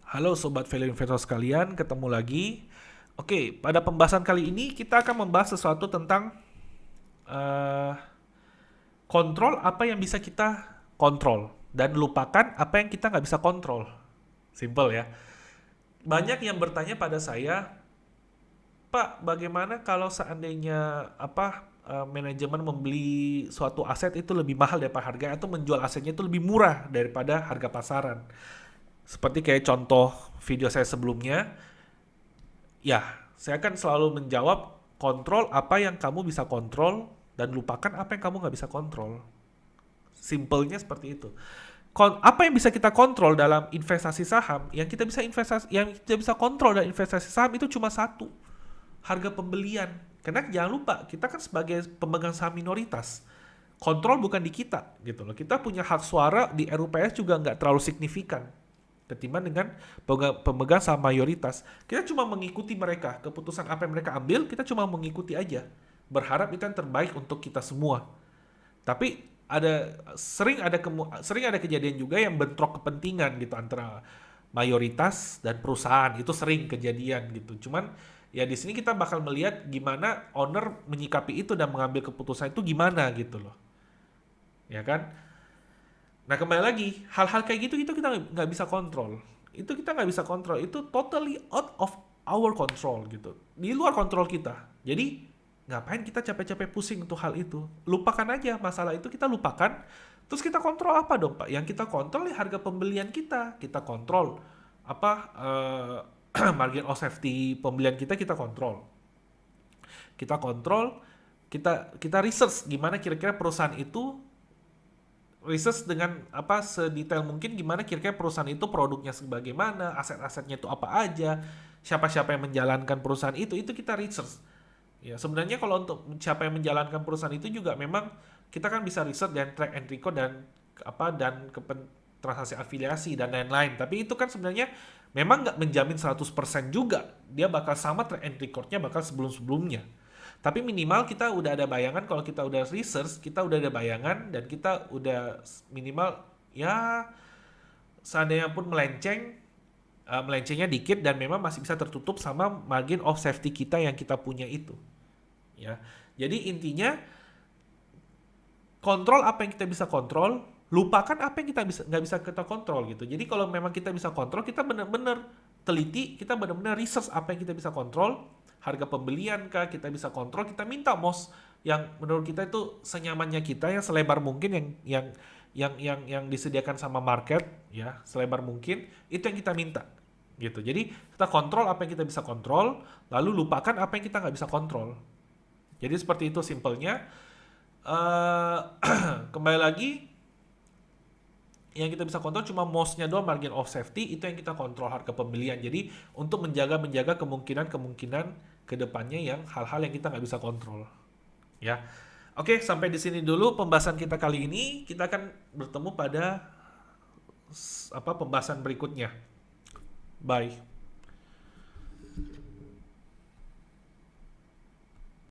Halo Sobat Value Investor sekalian, ketemu lagi. Oke, pada pembahasan kali ini kita akan membahas sesuatu tentang eh, kontrol apa yang bisa kita kontrol dan lupakan apa yang kita nggak bisa kontrol. Simple ya. Banyak yang bertanya pada saya, Pak, bagaimana kalau seandainya manajemen membeli suatu aset itu lebih mahal daripada harga atau menjual asetnya itu lebih murah daripada harga pasaran? Seperti kayak contoh video saya sebelumnya, ya, saya akan selalu menjawab kontrol apa yang kamu bisa kontrol dan lupakan apa yang kamu nggak bisa kontrol. Simpelnya seperti itu. Apa yang bisa kita kontrol dalam investasi saham? Yang kita bisa kontrol dalam investasi saham itu cuma satu, harga pembelian. Karena jangan lupa, kita kan sebagai pemegang saham minoritas, kontrol bukan di kita, gitu loh. Kita punya hak suara di RUPS juga nggak terlalu signifikan ketimbang dengan pemegang saham mayoritas. Kita cuma mengikuti mereka, keputusan apa yang mereka ambil, kita cuma mengikuti aja. Berharap itu yang terbaik untuk kita semua. Tapi sering ada kejadian juga yang bentrok kepentingan gitu antara mayoritas dan perusahaan. Itu sering kejadian gitu. Cuman ya di sini kita bakal melihat gimana owner menyikapi itu dan mengambil keputusan itu gimana gitu loh. Ya kan? Nah kembali lagi, hal-hal kayak gitu itu kita nggak bisa kontrol. Itu kita nggak bisa kontrol. Itu totally out of our control gitu. Di luar kontrol kita. Jadi ngapain kita capek-capek pusing untuk hal itu? Lupakan aja masalah itu, kita lupakan. Terus kita kontrol apa dong Pak? Yang kita kontrol ya harga pembelian kita. Kita kontrol margin of safety pembelian kita kontrol. Kita kontrol, kita research gimana kira-kira perusahaan itu, research dengan sedetail mungkin gimana kira-kira perusahaan itu produknya sebagaimana, aset-asetnya itu apa aja, siapa-siapa yang menjalankan perusahaan itu kita research. Ya, sebenarnya kalau untuk siapa yang menjalankan perusahaan itu juga memang kita kan bisa research dan track and record dan transaksi afiliasi dan lain-lain. Tapi itu kan sebenarnya memang nggak menjamin 100% juga. Dia bakal sama track and recordnya bakal sebelum-sebelumnya. Tapi minimal kita udah ada bayangan, kalau kita udah research, kita udah ada bayangan dan kita udah minimal ya seandainya pun melencengnya dikit dan memang masih bisa tertutup sama margin of safety kita yang kita punya itu. Ya. Jadi intinya kontrol apa yang kita bisa kontrol, lupakan apa yang kita nggak bisa kita kontrol gitu. Jadi kalau memang kita bisa kontrol, kita benar-benar teliti, kita benar-benar research apa yang kita bisa kontrol, harga pembelian kah kita bisa kontrol, kita minta MOS yang menurut kita itu senyamannya kita, yang selebar mungkin, yang disediakan sama market ya, selebar mungkin itu yang kita minta gitu. Jadi kita kontrol apa yang kita bisa kontrol, lalu lupakan apa yang kita nggak bisa kontrol. Jadi seperti itu simpelnya. Kembali lagi, yang kita bisa kontrol cuma MOS-nya doang, margin of safety itu yang kita kontrol, harga pembelian. Jadi untuk menjaga kemungkinan ke depannya yang hal-hal yang kita nggak bisa kontrol. Ya. Oke, sampai di sini dulu pembahasan kita kali ini. Kita akan bertemu pada pembahasan berikutnya. Bye.